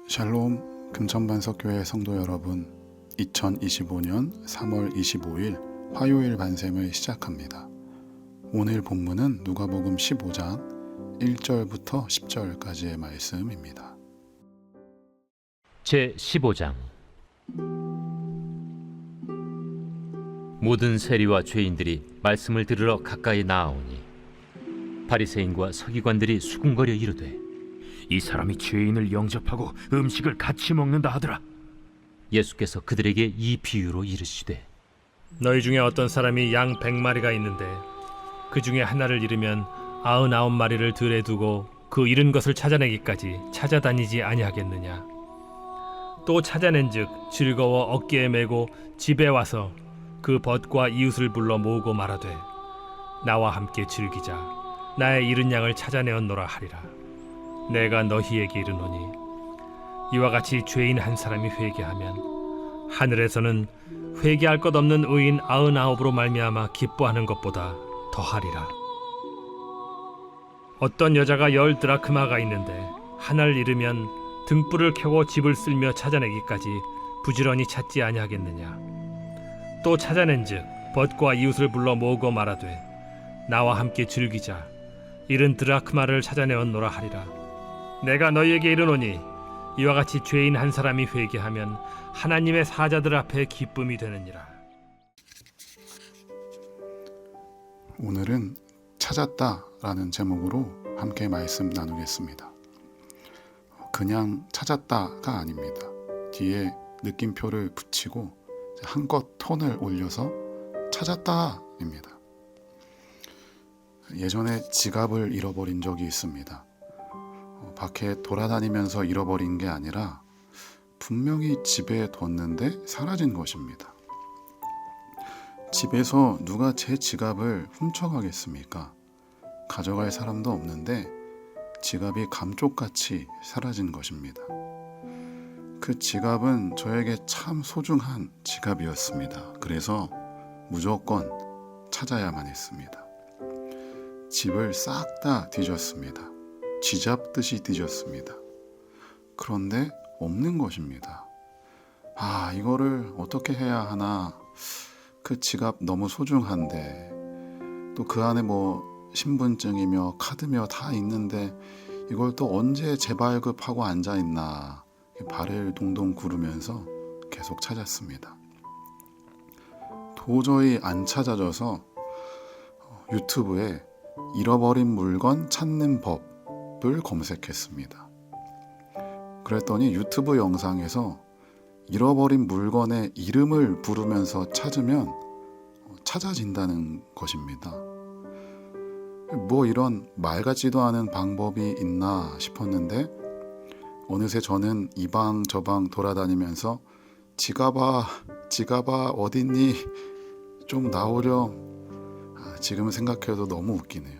샬롬 금천반석교회 성도 여러분, 2025년 3월 25일 화요일 반샘을 시작합니다. 오늘 본문은 누가복음 15장 1절부터 10절까지의 말씀입니다. 제15장. 모든 세리와 죄인들이 말씀을 들으러 가까이 나아오니 바리새인과 서기관들이 수군거려 이르되, 이 사람이 죄인을 영접하고 음식을 같이 먹는다 하더라. 예수께서 그들에게 이 비유로 이르시되, 너희 중에 어떤 사람이 양 100마리가 있는데 그 중에 하나를 잃으면 99마리를 들에 두고 그 잃은 것을 찾아내기까지 찾아다니지 아니하겠느냐. 또 찾아낸즉 즐거워 어깨에 메고 집에 와서 그 벗과 이웃을 불러 모으고 말하되, 나와 함께 즐기자. 나의 잃은 양을 찾아내었노라 하리라. 내가 너희에게 이르노니, 이와 같이 죄인 한 사람이 회개하면 하늘에서는 회개할 것 없는 의인 99으로 말미암아 기뻐하는 것보다 더하리라. 어떤 여자가 10 드라크마가 있는데 하나를 잃으면 등불을 켜고 집을 쓸며 찾아내기까지 부지런히 찾지 아니하겠느냐. 또 찾아낸즉 벗과 이웃을 불러 모으고 말하되, 나와 함께 즐기자. 잃은 드라크마를 찾아내었노라 하리라. 내가 너희에게 이르노니, 이와 같이 죄인 한 사람이 회개하면 하나님의 사자들 앞에 기쁨이 되느니라. 오늘은 찾았다라는 제목으로 함께 말씀 나누겠습니다. 그냥 찾았다가 아닙니다. 뒤에 느낌표를 붙이고 한껏 톤을 올려서 찾았다입니다. 예전에 지갑을 잃어버린 적이 있습니다. 밖에 돌아다니면서 잃어버린 게 아니라 분명히 집에 뒀는데 사라진 것입니다. 집에서 누가 제 지갑을 훔쳐가겠습니까? 가져갈 사람도 없는데 지갑이 감쪽같이 사라진 것입니다. 그 지갑은 저에게 참 소중한 지갑이었습니다. 그래서 무조건 찾아야만 했습니다. 집을 싹 다 뒤졌습니다. 쥐잡듯이 뒤졌습니다. 그런데 없는 것입니다. 이거를 어떻게 해야 하나. 그 지갑 너무 소중한데, 또 그 안에 신분증이며 카드며 다 있는데 이걸 또 언제 재발급하고 앉아있나. 발을 동동 구르면서 계속 찾았습니다. 도저히 안 찾아져서 유튜브에 잃어버린 물건 찾는 법을 검색했습니다. 그랬더니 유튜브 영상에서 잃어버린 물건의 이름을 부르면서 찾으면 찾아진다는 것입니다. 이런 말 같지도 않은 방법이 있나 싶었는데, 어느새 저는 이방 저방 돌아다니면서 지갑아 어딨니? 좀 나오렴. 지금 생각해도 너무 웃기네요.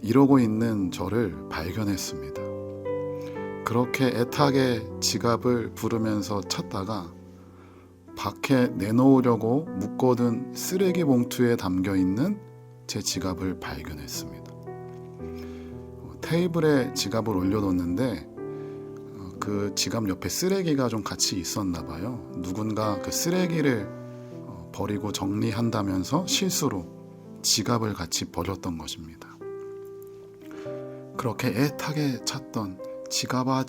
이러고 있는 저를 발견했습니다. 그렇게 애타게 지갑을 부르면서 찾다가 밖에 내놓으려고 묶어둔 쓰레기 봉투에 담겨있는 제 지갑을 발견했습니다. 테이블에 지갑을 올려뒀는데 그 지갑 옆에 쓰레기가 좀 같이 있었나 봐요. 누군가 그 쓰레기를 버리고 정리한다면서 실수로 지갑을 같이 버렸던 것입니다. 그렇게 애타게 찾던 지갑아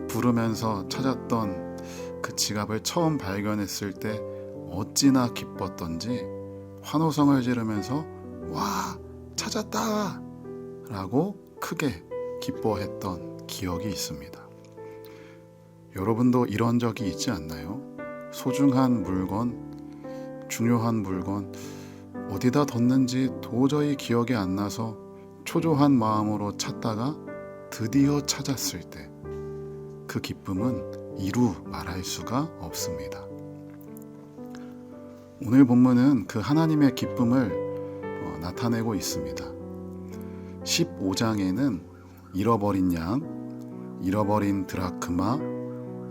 부르면서 찾았던 그 지갑을 처음 발견했을 때 어찌나 기뻤던지 환호성을 지르면서 와, 찾았다! 라고 크게 기뻐했던 기억이 있습니다. 여러분도 이런 적이 있지 않나요? 소중한 물건, 중요한 물건, 어디다 뒀는지 도저히 기억이 안 나서 초조한 마음으로 찾다가 드디어 찾았을 때 그 기쁨은 이루 말할 수가 없습니다. 오늘 본문은 그 하나님의 기쁨을 나타내고 있습니다. 15장에는 잃어버린 양, 잃어버린 드라크마,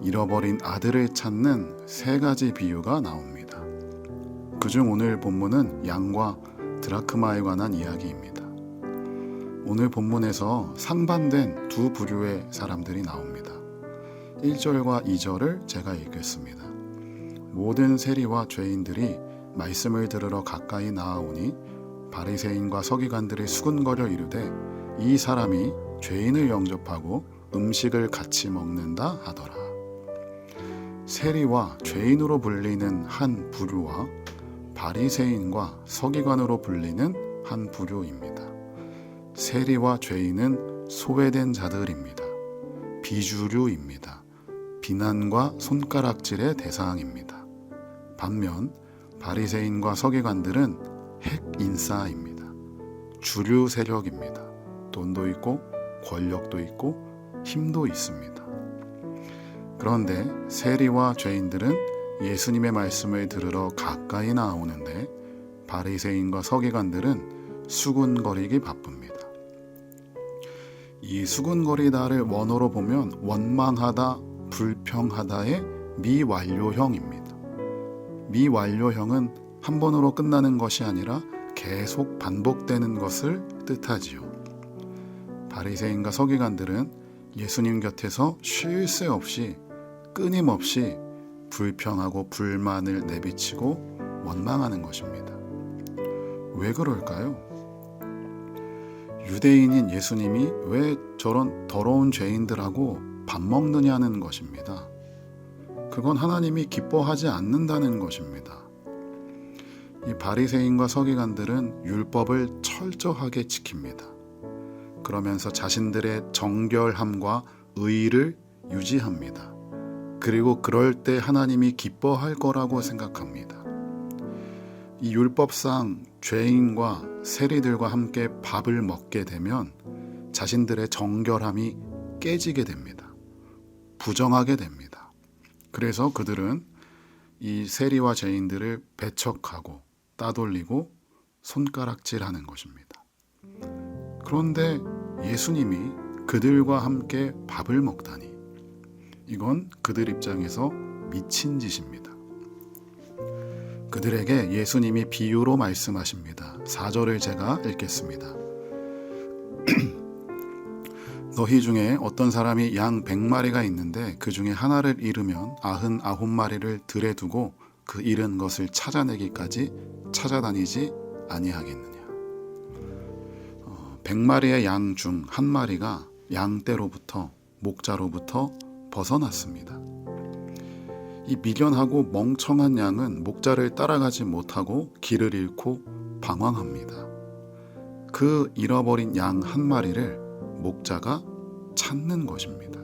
잃어버린 아들을 찾는 3가지 비유가 나옵니다. 그중 오늘 본문은 양과 드라크마에 관한 이야기입니다. 오늘 본문에서 상반된 두 부류의 사람들이 나옵니다. 1절과 2절을 제가 읽겠습니다. 모든 세리와 죄인들이 말씀을 들으러 가까이 나아오니 바리새인과 서기관들이 수군거려 이르되 이 사람이 죄인을 영접하고 음식을 같이 먹는다 하더라. 세리와 죄인으로 불리는 한 부류와 바리새인과 서기관으로 불리는 한 부류입니다. 세리와 죄인은 소외된 자들입니다. 비주류입니다. 비난과 손가락질의 대상입니다. 반면 바리새인과 서기관들은 핵인싸입니다. 주류 세력입니다. 돈도 있고 권력도 있고 힘도 있습니다. 그런데 세리와 죄인들은 예수님의 말씀을 들으러 가까이 나오는데 바리새인과 서기관들은 수군거리기 바쁩니다. 이 수군거리다를 원어로 보면 원망하다, 불평하다의 미완료형입니다. 미완료형은 한 번으로 끝나는 것이 아니라 계속 반복되는 것을 뜻하지요. 바리새인과 서기관들은 예수님 곁에서 쉴 새 없이 끊임없이 불평하고 불만을 내비치고 원망하는 것입니다. 왜 그럴까요? 유대인인 예수님이 왜 저런 더러운 죄인들하고 밥 먹느냐는 것입니다. 그건 하나님이 기뻐하지 않는다는 것입니다. 이 바리새인과 서기관들은 율법을 철저하게 지킵니다. 그러면서 자신들의 정결함과 의를 유지합니다. 그리고 그럴 때 하나님이 기뻐할 거라고 생각합니다. 이 율법상 죄인과 세리들과 함께 밥을 먹게 되면 자신들의 정결함이 깨지게 됩니다. 부정하게 됩니다. 그래서 그들은 이 세리와 죄인들을 배척하고 따돌리고 손가락질하는 것입니다. 그런데 예수님이 그들과 함께 밥을 먹다니 이건 그들 입장에서 미친 짓입니다. 그들에게 예수님이 비유로 말씀하십니다. 4절을 제가 읽겠습니다. 너희 중에 어떤 사람이 양 100마리가 있는데 그 중에 하나를 잃으면 99마리를 들에 두고 그 잃은 것을 찾아내기까지 찾아다니지 아니하겠느냐. 100마리의 양 중 한 마리가 양떼로부터 목자로부터 벗어났습니다. 이 미련하고 멍청한 양은 목자를 따라가지 못하고 길을 잃고 방황합니다. 그 잃어버린 양 한 마리를 목자가 찾는 것입니다.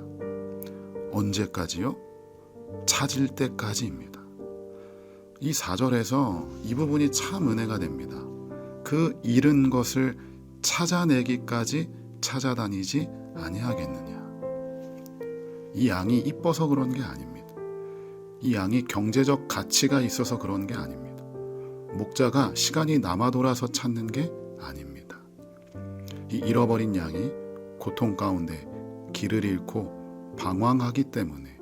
언제까지요? 찾을 때까지입니다. 이 4절에서 이 부분이 참 은혜가 됩니다. 그 잃은 것을 찾아내기까지 찾아다니지 아니하겠느냐. 이 양이 이뻐서 그런 게 아닙니다. 이 양이 경제적 가치가 있어서 그런 게 아닙니다. 목자가 시간이 남아 돌아서 찾는 게 아닙니다. 이 잃어버린 양이 고통 가운데 길을 잃고 방황하기 때문에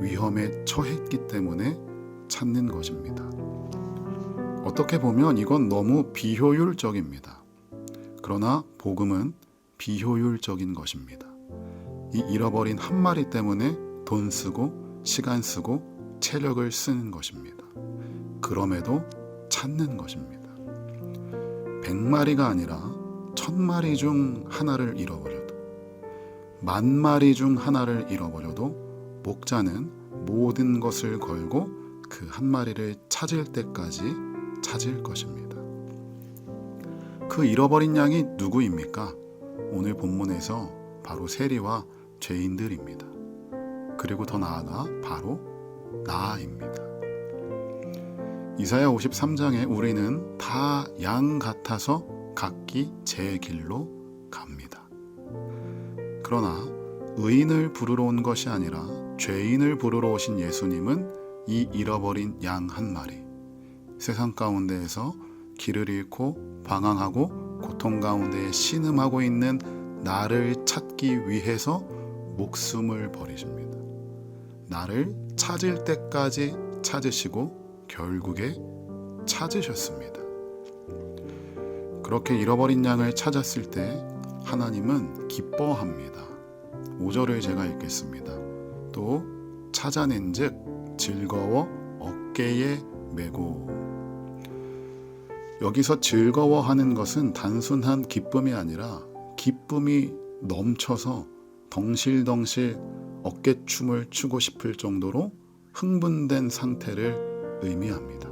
위험에 처했기 때문에 찾는 것입니다. 어떻게 보면 이건 너무 비효율적입니다. 그러나 복음은 비효율적인 것입니다. 이 잃어버린 한 마리 때문에 돈 쓰고 시간 쓰고 체력을 쓰는 것입니다. 그럼에도 찾는 것입니다. 100마리가 아니라 1000마리 중 하나를 잃어버려도 10,000마리 중 하나를 잃어버려도 목자는 모든 것을 걸고 그 한 마리를 찾을 때까지 찾을 것입니다. 그 잃어버린 양이 누구입니까? 오늘 본문에서 바로 세리와 죄인들입니다. 그리고 더 나아가 바로 나입니다. 이사야 53장에 우리는 다 양 같아서 각기 제 길로 갑니다. 그러나 의인을 부르러 온 것이 아니라 죄인을 부르러 오신 예수님은 이 잃어버린 양 한 마리, 세상 가운데에서 길을 잃고 방황하고 고통 가운데 신음하고 있는 나를 찾기 위해서 목숨을 버리십니다. 나를 찾을 때까지 찾으시고 결국에 찾으셨습니다. 그렇게 잃어버린 양을 찾았을 때 하나님은 기뻐합니다. 5절을 제가 읽겠습니다. 또 찾아낸즉 즐거워 어깨에 메고. 여기서 즐거워하는 것은 단순한 기쁨이 아니라 기쁨이 넘쳐서 덩실덩실 어깨춤을 추고 싶을 정도로 흥분된 상태를 의미합니다.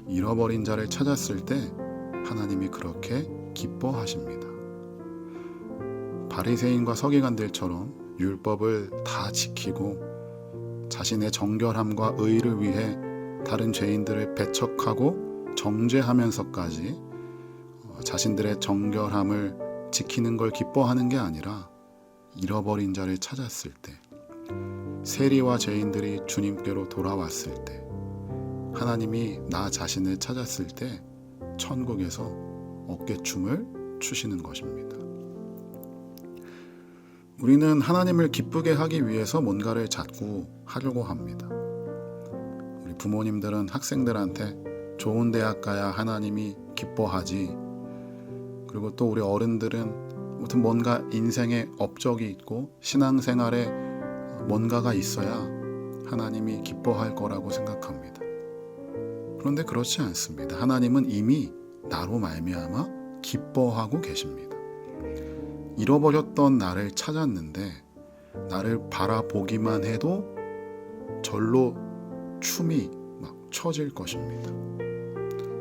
잃어버린 자를 찾았을 때 하나님이 그렇게 기뻐하십니다. 바리새인과 서기관들처럼 율법을 다 지키고 자신의 정결함과 의를 위해 다른 죄인들을 배척하고 정죄하면서까지 자신들의 정결함을 지키는 걸 기뻐하는 게 아니라 잃어버린 자를 찾았을 때, 세리와 죄인들이 주님께로 돌아왔을 때, 하나님이 나 자신을 찾았을 때 천국에서 어깨춤을 추시는 것입니다. 우리는 하나님을 기쁘게 하기 위해서 뭔가를 자꾸 하려고 합니다. 우리 부모님들은 학생들한테 좋은 대학 가야 하나님이 기뻐하지. 그리고 또 우리 어른들은 아무튼 뭔가 인생에 업적이 있고 신앙생활에 뭔가가 있어야 하나님이 기뻐할 거라고 생각합니다. 그런데 그렇지 않습니다. 하나님은 이미 나로 말미암아 기뻐하고 계십니다. 잃어버렸던 나를 찾았는데 나를 바라보기만 해도 절로 춤이 막 춰질 것입니다.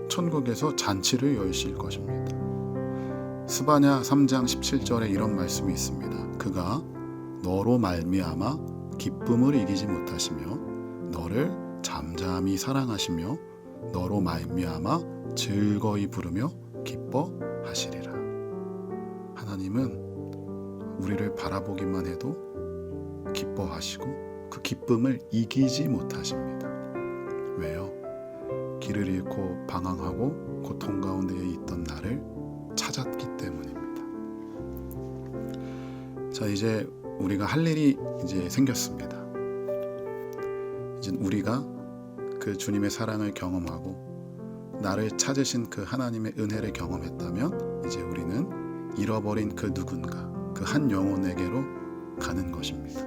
천국에서 잔치를 여실 것입니다. 스바냐 3장 17절에 이런 말씀이 있습니다. 그가 너로 말미암아 기쁨을 이기지 못하시며 너를 잠잠히 사랑하시며 너로 말미암아 즐거이 부르며 기뻐하시리라. 하나님은 우리를 바라보기만 해도 기뻐하시고 그 기쁨을 이기지 못하십니다. 왜요? 길을 잃고 방황하고 고통 가운데 있던 나를 찾았기 때문입니다. 자, 이제 우리가 할 일이 이제 생겼습니다. 이제 우리가 그 주님의 사랑을 경험하고 나를 찾으신 그 하나님의 은혜를 경험했다면 이제 우리는 잃어버린 그 누군가, 그 한 영혼에게로 가는 것입니다.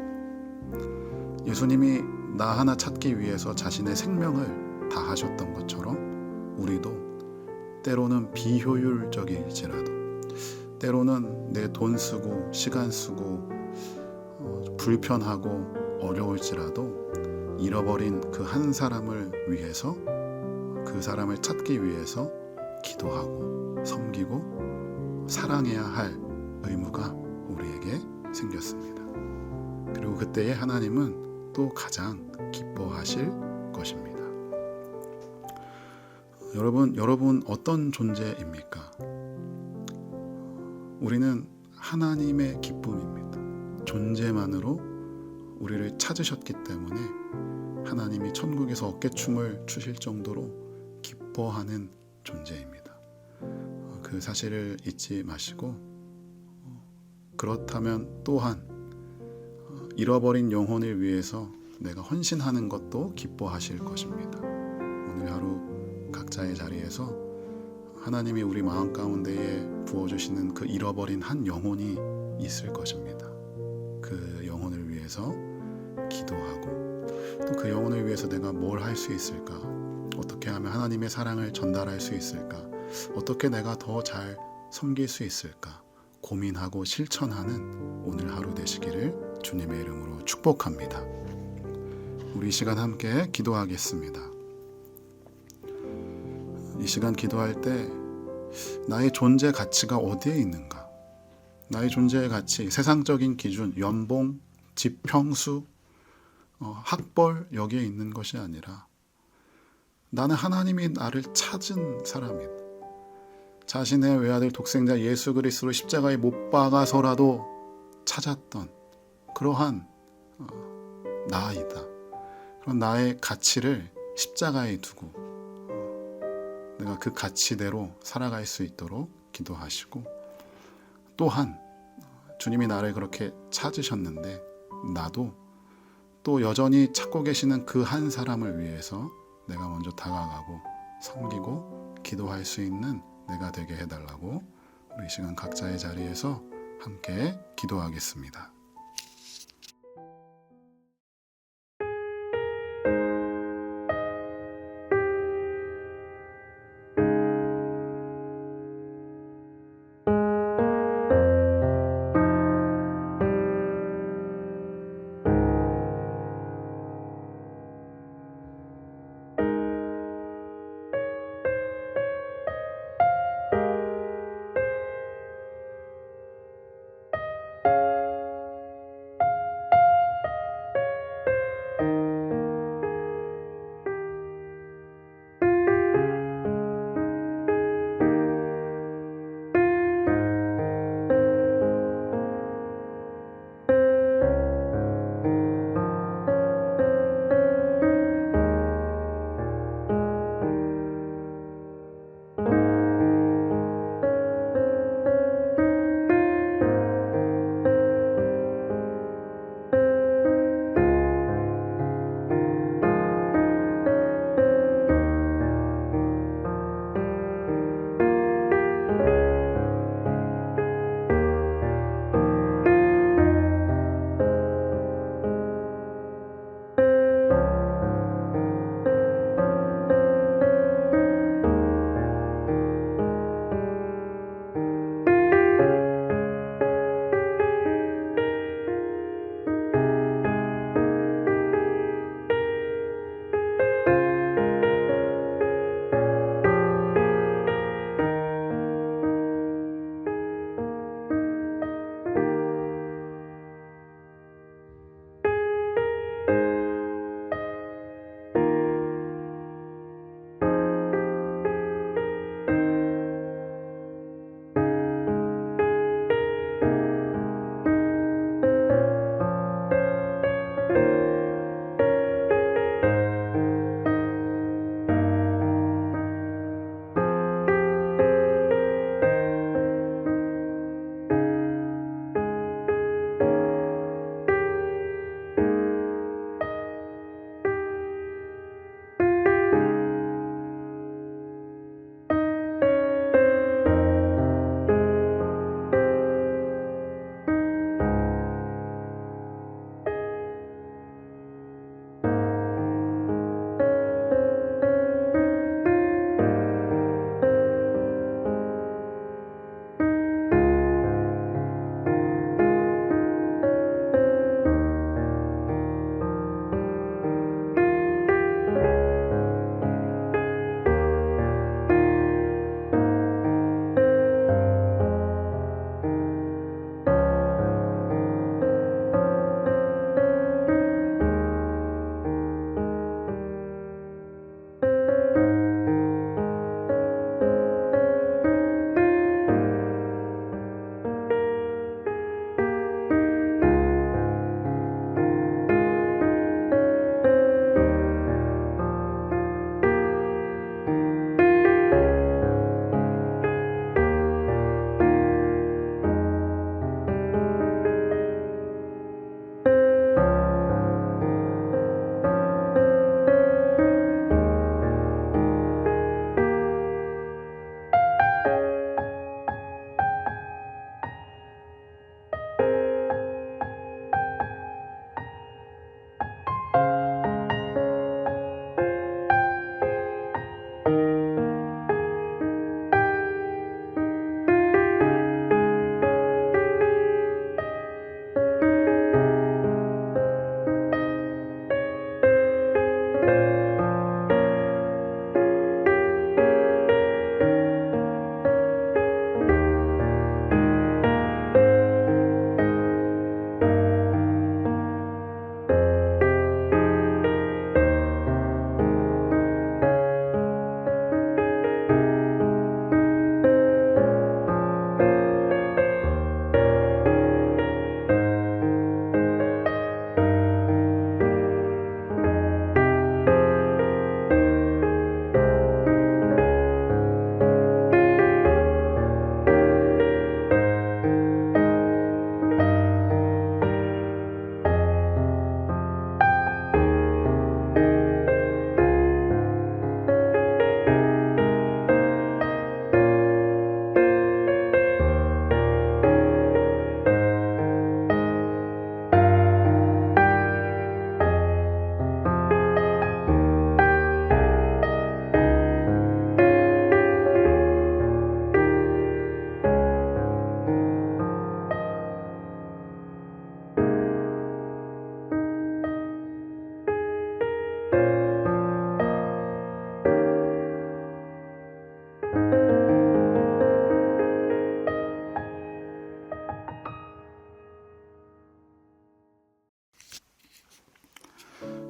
예수님이 나 하나 찾기 위해서 자신의 생명을 다 하셨던 것처럼 우리도 때로는 비효율적일지라도 때로는 내 돈 쓰고 시간 쓰고 불편하고 어려울지라도 잃어버린 그 한 사람을 위해서 그 사람을 찾기 위해서 기도하고 섬기고 사랑해야 할 의무가 우리에게 생겼습니다. 그리고 그때에 하나님은 또 가장 기뻐하실 것입니다. 여러분 어떤 존재입니까? 우리는 하나님의 기쁨입니다. 존재만으로 우리를 찾으셨기 때문에 하나님이 천국에서 어깨춤을 추실 정도로 기뻐하는 존재입니다. 그 사실을 잊지 마시고 그렇다면 또한 잃어버린 영혼을 위해서 내가 헌신하는 것도 기뻐하실 것입니다. 오늘 하루 각자의 자리에서 하나님이 우리 마음 가운데에 부어주시는 그 잃어버린 한 영혼이 있을 것입니다. 그 영혼을 위해서 기도하고 또 그 영혼을 위해서 내가 뭘 할 수 있을까? 어떻게 하면 하나님의 사랑을 전달할 수 있을까? 어떻게 내가 더 잘 섬길 수 있을까? 고민하고 실천하는 오늘 하루 되시기를 주님의 이름으로 축복합니다. 우리 이 시간 함께 기도하겠습니다. 이 시간 기도할 때 나의 존재 가치가 어디에 있는가? 나의 존재의 가치, 세상적인 기준, 연봉, 집 평수, 학벌 여기에 있는 것이 아니라 나는 하나님이 나를 찾은 사람이다. 자신의 외아들 독생자 예수 그리스도를 십자가에 못 박아서라도 찾았던 그러한 나이다. 그런 나의 가치를 십자가에 두고 내가 그 가치대로 살아갈 수 있도록 기도하시고 또한 주님이 나를 그렇게 찾으셨는데 나도 또 여전히 찾고 계시는 그 한 사람을 위해서 내가 먼저 다가가고 섬기고 기도할 수 있는 내가 되게 해달라고 우리 시간 각자의 자리에서 함께 기도하겠습니다.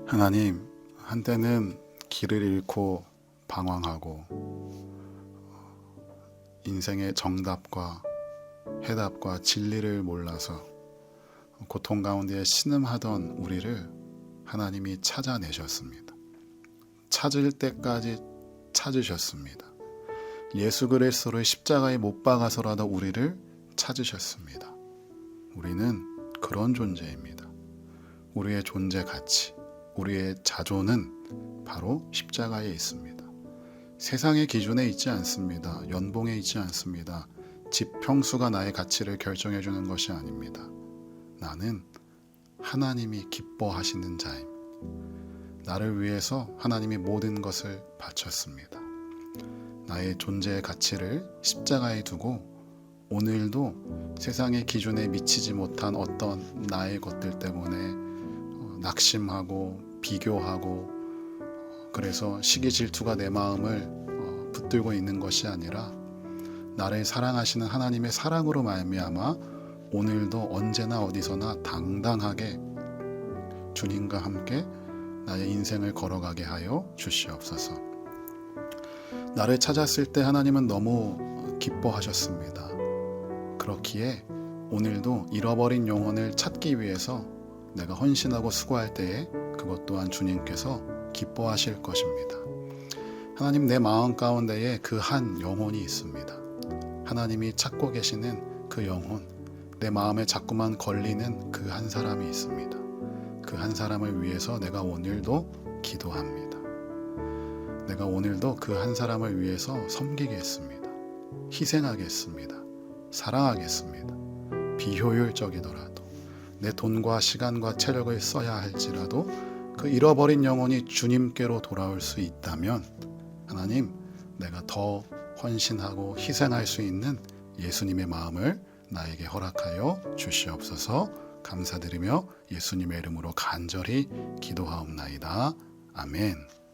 하나님, 한때는 길을 잃고 방황하고 인생의 정답과 해답과 진리를 몰라서 고통 가운데 신음하던 우리를 하나님이 찾아내셨습니다. 찾을 때까지 찾으셨습니다. 예수 그리스도를 십자가에 못 박아서라도 우리를 찾으셨습니다. 우리는 그런 존재입니다. 우리의 존재 가치, 우리의 자존은 바로 십자가에 있습니다. 세상의 기준에 있지 않습니다. 연봉에 있지 않습니다. 집 평수가 나의 가치를 결정해 주는 것이 아닙니다. 나는 하나님이 기뻐하시는 자입니다. 나를 위해서 하나님이 모든 것을 바쳤습니다. 나의 존재의 가치를 십자가에 두고 오늘도 세상의 기준에 미치지 못한 어떤 나의 것들 때문에 낙심하고 비교하고 그래서 시기 질투가 내 마음을 붙들고 있는 것이 아니라 나를 사랑하시는 하나님의 사랑으로 말미암아 오늘도 언제나 어디서나 당당하게 주님과 함께 나의 인생을 걸어가게 하여 주시옵소서. 나를 찾았을 때 하나님은 너무 기뻐하셨습니다. 그렇기에 오늘도 잃어버린 영혼을 찾기 위해서 내가 헌신하고 수고할 때에 그것 또한 주님께서 기뻐하실 것입니다. 하나님, 내 마음 가운데에 그 한 영혼이 있습니다. 하나님이 찾고 계시는 그 영혼, 내 마음에 자꾸만 걸리는 그 한 사람이 있습니다. 그 한 사람을 위해서 내가 오늘도 기도합니다. 내가 오늘도 그 한 사람을 위해서 섬기겠습니다. 희생하겠습니다. 사랑하겠습니다. 비효율적이더라도 내 돈과 시간과 체력을 써야 할지라도 그 잃어버린 영혼이 주님께로 돌아올 수 있다면 하나님, 내가 더 헌신하고 희생할 수 있는 예수님의 마음을 나에게 허락하여 주시옵소서. 감사드리며 예수님의 이름으로 간절히 기도하옵나이다. 아멘.